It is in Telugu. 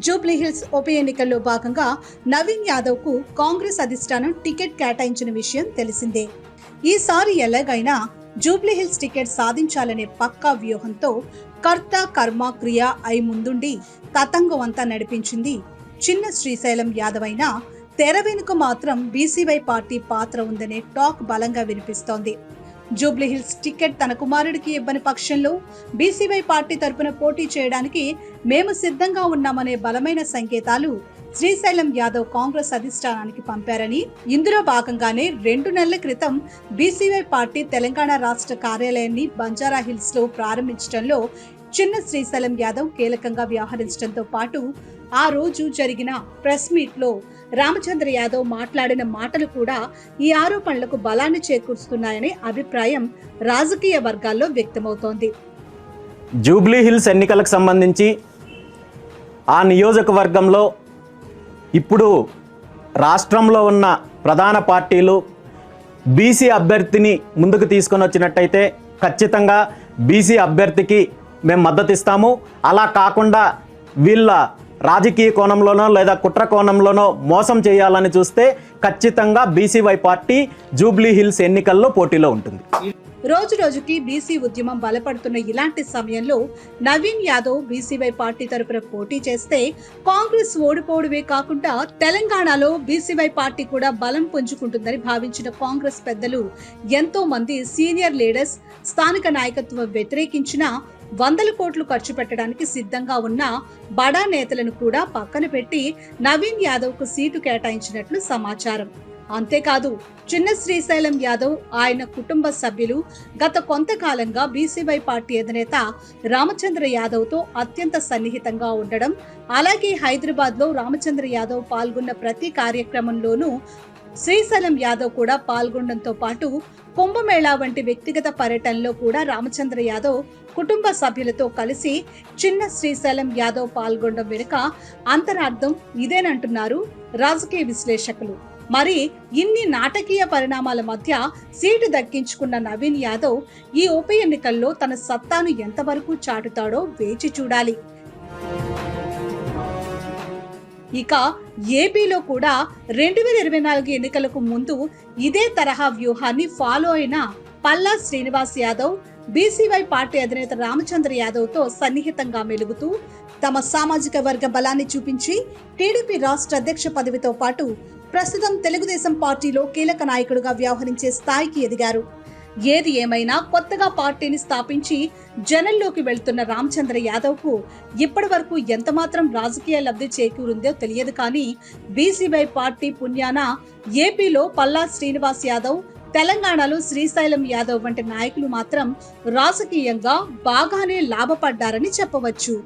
జూబ్లీహిల్స్ ఉప ఎన్నికల్లో భాగంగా నవీన్ యాదవ్ కు కాంగ్రెస్ అధిష్టానం టికెట్ కేటాయించిన విషయం తెలిసిందే. ఈసారి ఎలాగైనా జూబ్లీహిల్స్ టికెట్ సాధించాలనే పక్కా వ్యూహంతో కర్త కర్మ క్రియ అయి ముందుండి తతంగం అంతా నడిపించింది చిన్న శ్రీశైలం యాదవ్ అయినా తెర వెనుక మాత్రం బీసీవై పార్టీ పాత్ర ఉందనే టాక్ బలంగా వినిపిస్తోంది. జూబ్లీహిల్స్ టికెట్ తన కుమారుడికి ఇవ్వని పక్షంలో బీసీవై పార్టీ తరపున పోటీ చేయడానికి మేము సిద్ధంగా ఉన్నామనే బలమైన సంకేతాలు శ్రీశైలం యాదవ్ కాంగ్రెస్ అధిష్టానానికి పంపారని, ఇందులో భాగంగానే 2 నెలల క్రితం బీసీవై పార్టీ తెలంగాణ రాష్ట్ర కార్యాలయాన్ని బంజారా హిల్స్ లో ప్రారంభించడంలో చిన్న శ్రీశైలం యాదవ్ కీలకంగా వ్యవహరించడంతో పాటు ఆ రోజు జరిగిన ప్రెస్ మీట్ లో రామచంద్ర యాదవ్ మాట్లాడిన మాటలు కూడా ఈ ఆరోపణలకు బలాన్ని చేకూరుస్తున్నాయనే అభిప్రాయం రాజకీయ వర్గాల్లో వ్యక్తమవుతోంది. జూబ్లీ హిల్స్ ఎన్నికలకు సంబంధించి ఆ నియోజకవర్గంలో ఇప్పుడు రాష్ట్రంలో ఉన్న ప్రధాన పార్టీలు బీసీ అభ్యర్థిని ముందుకు తీసుకొని వచ్చినట్టయితే ఖచ్చితంగా బీసీ అభ్యర్థికి మేము మద్దతు ఇస్తాము. అలా కాకుండా వీళ్ళ రాజకీయ కోణంలోనో లేదా కుట్ర కోణంలోనో మోసం చేయాలని చూస్తే ఖచ్చితంగా బీసీవై పార్టీ జూబ్లీ హిల్స్ ఎన్నికల్లో పోటీలో ఉంటుంది. రోజు రోజుకి బీసీ ఉద్యమం బలపడుతున్న ఇలాంటి సమయంలో నవీన్ యాదవ్ బీసీవై పార్టీ తరపున పోటీ చేస్తే కాంగ్రెస్ ఓడిపోవడమే కాకుండా తెలంగాణలో బీసీవై పార్టీ కూడా బలం పుంజుకుంటుందని భావించిన కాంగ్రెస్ పెద్దలు ఎంతో మంది సీనియర్ లీడర్స్ స్థానిక నాయకత్వం వ్యతిరేకించిన 100 కోట్లు ఖర్చు పెట్టడానికి సిద్ధంగా ఉన్న బడా నేతలను కూడా పక్కన పెట్టి నవీన్ యాదవ్ కు సీటు కేటాయించినట్లు సమాచారం. అంతేకాదు చిన్న శ్రీశైలం యాదవ్ ఆయన కుటుంబ సభ్యులు గత కొంతకాలంగా బీసీవై పార్టీ అధినేత రామచంద్ర యాదవ్ తో అత్యంత సన్నిహితంగా ఉండడం, అలాగే హైదరాబాద్ లో రామచంద్ర యాదవ్ పాల్గొన్న ప్రతి కార్యక్రమంలోనూ శ్రీశైలం యాదవ్ కూడా పాల్గొనడంతో పాటు కుంభమేళా వంటి వ్యక్తిగత పర్యటనలో కూడా రామచంద్ర యాదవ్ కుటుంబ సభ్యులతో కలిసి చిన్న శ్రీశైలం యాదవ్ పాల్గొనడం వెనుక అంతరార్థం ఇదేనంటున్నారు రాజకీయ విశ్లేషకులు. మరి ఇన్ని నాటకీయ పరిణామాల మధ్య సీటు దక్కించుకున్న నవీన్ యాదవ్ ఈ ఉప ఎన్నికల్లో తన సత్తాను ఎంతవరకు చాటుతాడో వేచి చూడాలి. ఇక ఏపీలో కూడా 2024 ఎన్నికలకు ముందు ఇదే తరహా వ్యూహాన్ని ఫాలో అయిన పల్లా శ్రీనివాస్ యాదవ్ బీసీవై పార్టీ అధినేత రామచంద్ర యాదవ్ తో సన్నిహితంగా మెలుగుతూ తమ సామాజిక వర్గ బలాన్ని చూపించి టీడీపీ రాష్ట్ర అధ్యక్ష పదవితో పాటు ప్రస్తుతం తెలుగుదేశం పార్టీలో కీలక నాయకుడిగా వ్యవహరించే స్థాయికి ఎదిగారు. ఏది ఏమైనా కొత్తగా పార్టీని స్థాపించి జనంలోకి వెళ్తున్న రామచంద్ర యాదవ్ కు ఇప్పటి వరకు ఎంతమాత్రం రాజకీయ లబ్ధి చేకూరిందో తెలియదు. కానీ బీసీవై పార్టీ పుణ్యాన ఏపీలో పల్లా శ్రీనివాస్ యాదవ్, తెలంగాణలో శ్రీశైలం యాదవ్ వంటి నాయకులు మాత్రం రాజకీయంగా బాగానే లాభపడ్డారని చెప్పవచ్చు.